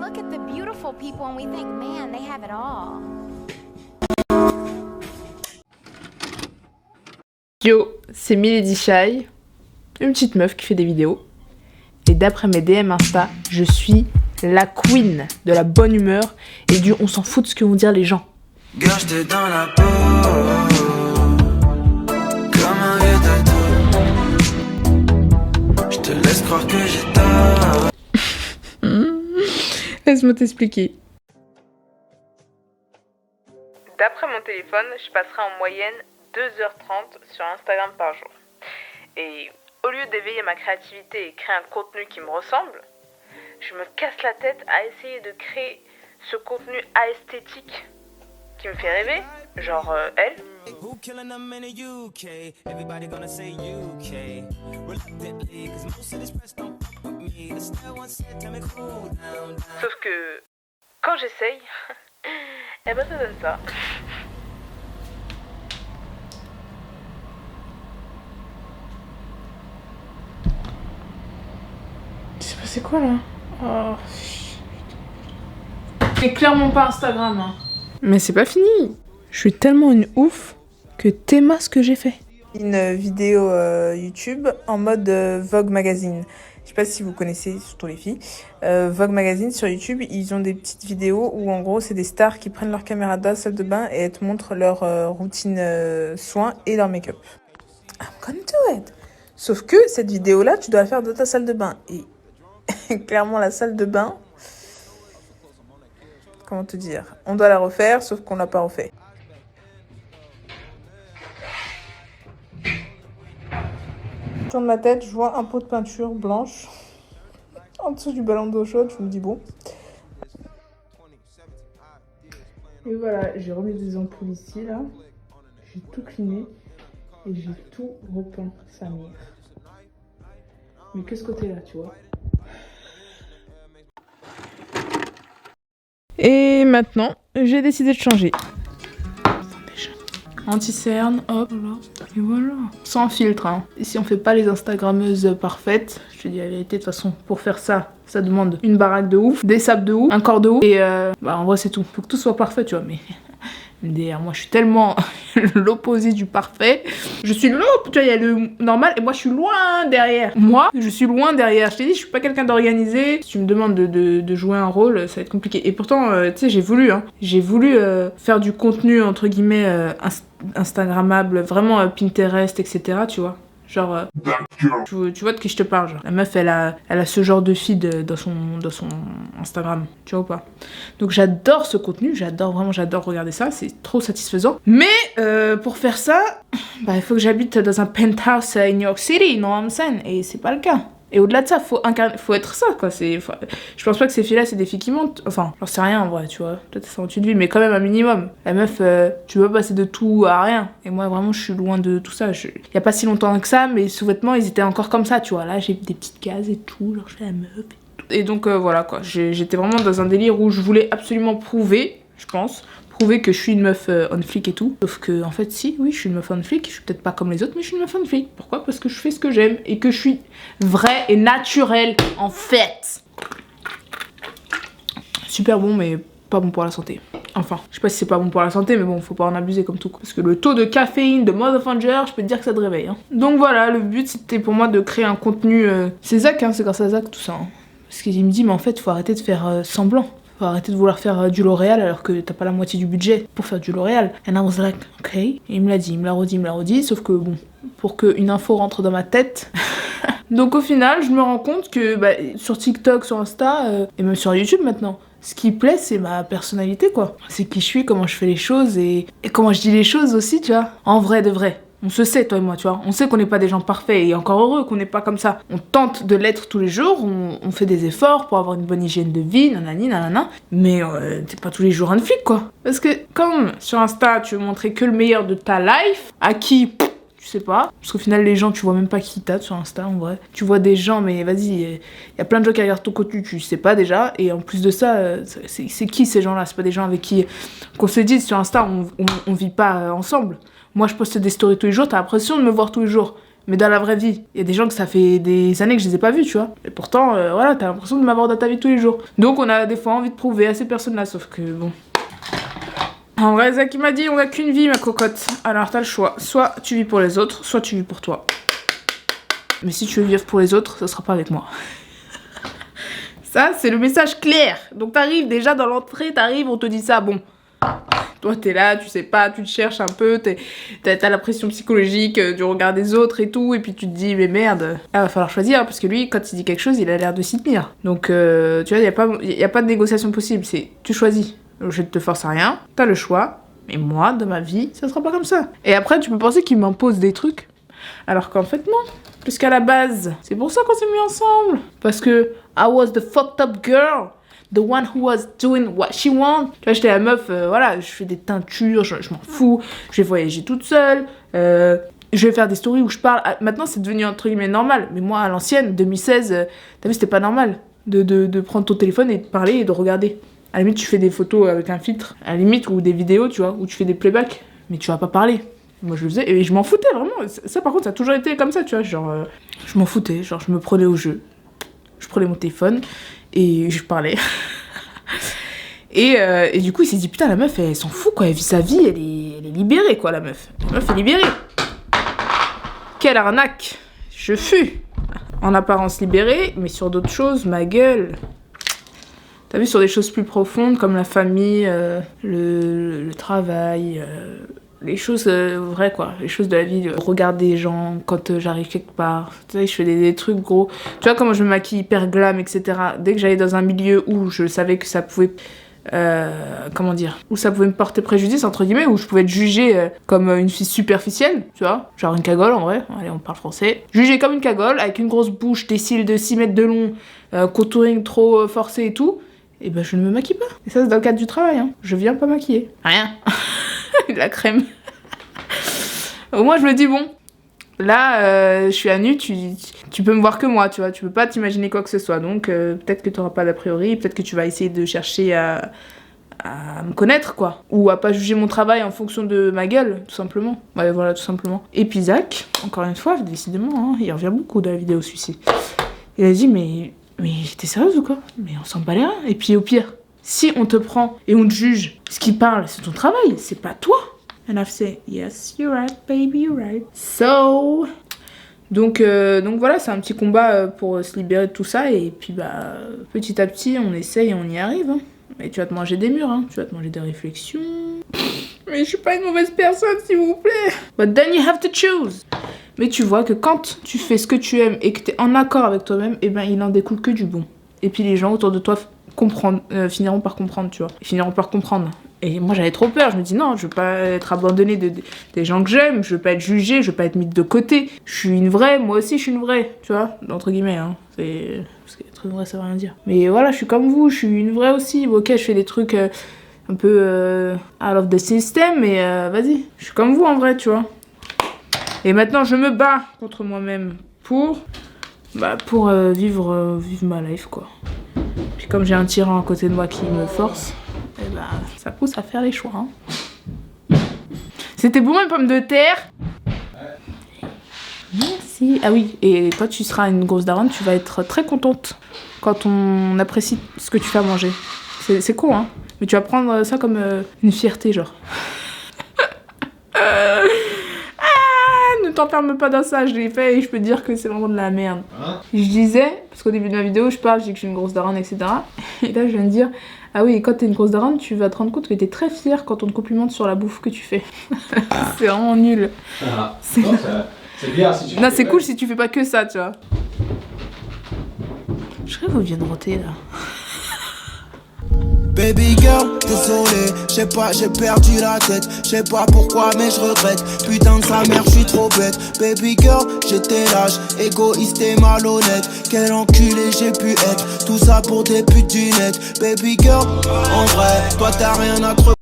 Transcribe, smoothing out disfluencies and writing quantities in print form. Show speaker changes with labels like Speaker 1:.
Speaker 1: look at the beautiful people and we think, man, they have it all.
Speaker 2: Yo, c'est Milady Shy, une petite meuf qui fait des vidéos. Et d'après mes DM Insta, je suis la queen de la bonne humeur et du on s'en fout de ce que vont dire les gens.
Speaker 3: Gâche-t'es dans la peau, comme un vieux tatou. Je te laisse croire que j'ai tort.
Speaker 2: Laisse-moi t'expliquer. D'après mon téléphone, je passerai en moyenne 2h30 sur Instagram par jour. Et au lieu d'éveiller ma créativité et créer un contenu qui me ressemble, je me casse la tête à essayer de créer ce contenu esthétique qui me fait rêver, genre elle. Sauf que quand j'essaye, eh ben ça donne ça. C'est quoi là? Oh. C'est clairement pas Instagram. Hein. Mais c'est pas fini. Je suis tellement une ouf que t'aimas ce que j'ai fait. Une vidéo YouTube en mode Vogue Magazine. Je sais pas si vous connaissez, surtout les filles. Vogue Magazine sur YouTube, ils ont des petites vidéos où en gros c'est des stars qui prennent leur caméra dans la salle de bain et elles te montrent leur routine soins et leur make-up. I'm gonna do it. Sauf que cette vidéo là, tu dois la faire dans ta salle de bain. Et clairement la salle de bain, comment te dire, on doit la refaire sauf qu'on l'a pas refait. Je tourne ma tête, je vois un pot de peinture blanche en dessous du ballon d'eau chaude, je me dis bon. Et voilà, j'ai remis des ampoules ici là, j'ai tout cleané et j'ai tout repeint sa mère. Mais que ce côté là, tu vois. Et maintenant, j'ai décidé de changer. Anti-cerne, hop, voilà. Et voilà. Sans filtre, hein. Ici, on fait pas les Instagrammeuses parfaites. Je te dis la vérité, de toute façon, pour faire ça, ça demande une baraque de ouf, des sables de ouf, un corps de ouf. Et en vrai, c'est tout. Faut que tout soit parfait, tu vois. Mais derrière, moi, je suis tellement l'opposé du parfait. Je suis là, tu vois, il y a le normal et moi, je suis loin derrière. Moi, je suis loin derrière. Je t'ai dit, je suis pas quelqu'un d'organisé. Si tu me demandes de jouer un rôle, ça va être compliqué. Et pourtant, tu sais, j'ai voulu faire du contenu, entre guillemets, Instagrammable, vraiment Pinterest, etc., tu vois. Genre, tu vois de qui je te parle, genre. La meuf, elle a ce genre de feed dans son Instagram, tu vois ou pas. Donc j'adore ce contenu, j'adore regarder ça, c'est trop satisfaisant. Mais pour faire ça, bah, il faut que j'habite dans un penthouse à New York City, you know what I'm saying, et c'est pas le cas. Et au-delà de ça, faut être ça, quoi. Je pense pas que ces filles-là, c'est des filles qui montent. Enfin, j'en sais rien, en vrai, tu vois. Peut-être ça en de vie, mais quand même un minimum. La meuf, tu peux pas passer de tout à rien. Et moi, vraiment, je suis loin de tout ça. Il y a pas si longtemps que ça, mes sous-vêtements, ils étaient encore comme ça, tu vois. Là, j'ai des petites cases et tout, genre, je fais la meuf et tout. Et donc, voilà, quoi. J'étais vraiment dans un délire où je voulais absolument prouver, je pense, que je suis une meuf on flic et tout. Sauf que, en fait, si, oui, je suis une meuf on flic. Je suis peut-être pas comme les autres, mais je suis une meuf on flic. Pourquoi? Parce que je fais ce que j'aime et que je suis vraie et naturelle, en fait. Super bon, mais pas bon pour la santé. Enfin, je sais pas si c'est pas bon pour la santé, mais bon, faut pas en abuser comme tout. Parce que le taux de caféine de Motherfucker, je peux te dire que ça te réveille. Hein. Donc voilà, le but, c'était pour moi de créer un contenu... C'est Zach, hein, c'est grâce à Zach, tout ça. Hein. Parce qu'il me dit, mais en fait, faut arrêter de faire semblant. Faut arrêter de vouloir faire du L'Oréal alors que t'as pas la moitié du budget pour faire du L'Oréal. And I was like, ok. Et il me l'a dit, il me l'a redit, sauf que bon, pour qu'une info rentre dans ma tête. Donc au final, je me rends compte que bah, sur TikTok, sur Insta, et même sur YouTube maintenant, ce qui plaît, c'est ma personnalité, quoi. C'est qui je suis, comment je fais les choses et comment je dis les choses aussi, tu vois. En vrai de vrai. On se sait, toi et moi, tu vois. On sait qu'on n'est pas des gens parfaits et encore heureux qu'on n'est pas comme ça. On tente de l'être tous les jours, on fait des efforts pour avoir une bonne hygiène de vie, nanani, nanana. Mais t'es pas tous les jours un flic, quoi. Parce que comme sur Insta, tu veux montrer que le meilleur de ta life, à qui tu sais pas. Parce qu'au final, les gens, tu vois même pas qui t'as sur Insta, en vrai. Tu vois des gens, mais vas-y, il y a plein de gens qui regardent ton contenu, tu sais pas déjà. Et en plus de ça, c'est qui ces gens-là? C'est pas des gens avec qui, qu'on se dit sur Insta, on vit pas ensemble. Moi, je poste des stories tous les jours, t'as l'impression de me voir tous les jours. Mais dans la vraie vie, il y a des gens que ça fait des années que je les ai pas vus, tu vois. Et pourtant, voilà, t'as l'impression de m'avoir dans ta vie tous les jours. Donc on a des fois envie de prouver à ces personnes-là, sauf que bon. En vrai, Zach il m'a dit, on a qu'une vie, ma cocotte. Alors t'as le choix. Soit tu vis pour les autres, soit tu vis pour toi. Mais si tu veux vivre pour les autres, ça sera pas avec moi. Ça, c'est le message clair. Donc t'arrives déjà dans l'entrée, on te dit ça, bon. Toi, t'es là, tu sais pas, tu te cherches un peu, t'as la pression psychologique du regard des autres et tout, et puis tu te dis, mais merde, va falloir choisir, parce que lui, quand il dit quelque chose, il a l'air de s'y tenir. Donc, tu vois, y a pas de négociation possible, c'est tu choisis. Je ne te force à rien, t'as le choix, mais moi, dans ma vie, ça sera pas comme ça. Et après, tu peux penser qu'il m'impose des trucs, alors qu'en fait, non. Puisqu'à la base, c'est pour ça qu'on s'est mis ensemble. Parce que I was the fucked up girl. The one who was doing what she want. Tu vois, j'étais la meuf, voilà, je fais des teintures, je m'en fous. Je vais voyager toute seule. Je vais faire des stories où je parle. Maintenant, c'est devenu entre guillemets normal. Mais moi, à l'ancienne, 2016, t'as vu, c'était pas normal de prendre ton téléphone et de parler et de regarder. À la limite, tu fais des photos avec un filtre. À la limite, ou des vidéos, tu vois, où tu fais des playbacks. Mais tu vas pas parler. Moi, je le faisais et je m'en foutais, vraiment. Ça, par contre, ça a toujours été comme ça, tu vois. Genre, je m'en foutais. Genre, je me prenais au jeu. Je prenais mon téléphone et je parlais. et du coup, il s'est dit, putain, la meuf, elle s'en fout, quoi. Elle vit sa vie, elle est libérée, quoi, la meuf. La meuf est libérée. Quelle arnaque. Je fus. En apparence libérée, mais sur d'autres choses, ma gueule. T'as vu, sur des choses plus profondes, comme la famille, le travail... les choses vraies, quoi, les choses de la vie, regarder les gens quand j'arrive quelque part, tu sais, je fais des trucs gros, tu vois comment je me maquille hyper glam, etc. Dès que j'allais dans un milieu où je savais que ça pouvait, comment dire, où ça pouvait me porter préjudice, entre guillemets, où je pouvais être jugée comme une fille superficielle, tu vois, genre une cagole en vrai, allez on parle français, jugée comme une cagole, avec une grosse bouche, des cils de 6 mètres de long, contouring trop forcé et tout, et ben je ne me maquille pas. Et ça c'est dans le cadre du travail, hein. Je viens pas maquiller. Rien. De la crème. Au moins je me dis bon, là je suis à nu, tu peux me voir que moi, tu vois, tu peux pas t'imaginer quoi que ce soit, donc peut-être que t'auras pas d'a priori, peut-être que tu vas essayer de chercher à me connaître, quoi, ou à pas juger mon travail en fonction de ma gueule, tout simplement. Ouais, voilà, tout simplement. Et puis Zach, encore une fois, décidément, hein, il revient beaucoup dans la vidéo celui-ci. Il a dit mais t'es sérieuse ou quoi? Mais on s'en bat les reins. Et puis au pire, si on te prend et on te juge, ce qui parle, c'est ton travail, c'est pas toi. And I've said, yes, you're right, baby, you're right. So... Donc voilà, c'est un petit combat pour se libérer de tout ça. Et puis bah, petit à petit, on essaye et on y arrive. Hein. Mais tu vas te manger des murs, hein. Tu vas te manger des réflexions. Mais je suis pas une mauvaise personne, s'il vous plaît. But then you have to choose. Mais tu vois que quand tu fais ce que tu aimes et que t'es en accord avec toi-même, eh ben il en découle que du bon. Et puis les gens autour de toi finiront par comprendre, tu vois. Ils finiront par comprendre. Et moi j'avais trop peur, je me dis non, je veux pas être abandonnée des gens que j'aime, je veux pas être jugée, je veux pas être mise de côté. Je suis une vraie, moi aussi je suis une vraie, tu vois, entre guillemets, hein. C'est... Parce qu'être une vraie ça veut rien dire. Mais voilà, je suis comme vous, je suis une vraie aussi. Ok, je fais des trucs un peu out of the system, mais vas-y, je suis comme vous en vrai, tu vois. Et maintenant je me bats contre moi-même pour vivre ma life, quoi. Puis comme j'ai un tyran à côté de moi qui me force, et bah, ça pousse à faire les choix. Hein. C'était bon, mes pommes de terre. Merci. Ah oui, et toi, tu seras une grosse daronne, tu vas être très contente quand on apprécie ce que tu fais à manger. C'est con, hein. Mais tu vas prendre ça comme une fierté, genre. Ne t'enferme pas dans ça, je l'ai fait et je peux te dire que c'est vraiment de la merde. Hein? Je disais, parce qu'au début de ma vidéo, je dis que je suis une grosse daronne, etc. Et là, je viens de dire, ah oui, quand t'es une grosse daronne, tu vas te rendre compte que t'es très fière quand on te complimente sur la bouffe que tu fais. C'est vraiment nul.
Speaker 4: Ah. Non, c'est bien si tu fais.
Speaker 2: Non, c'est cool si tu fais pas que ça, tu vois. Je rêve au vieux de roter, là.
Speaker 5: Baby girl, désolé, j'sais pas, j'ai perdu la tête. J'sais pas pourquoi, mais je regrette. Putain de sa mère, j'suis trop bête. Baby girl, j'étais lâche, égoïste et malhonnête. Quel enculé j'ai pu être. Tout ça pour des putes du net. Baby girl, en vrai, toi t'as rien à te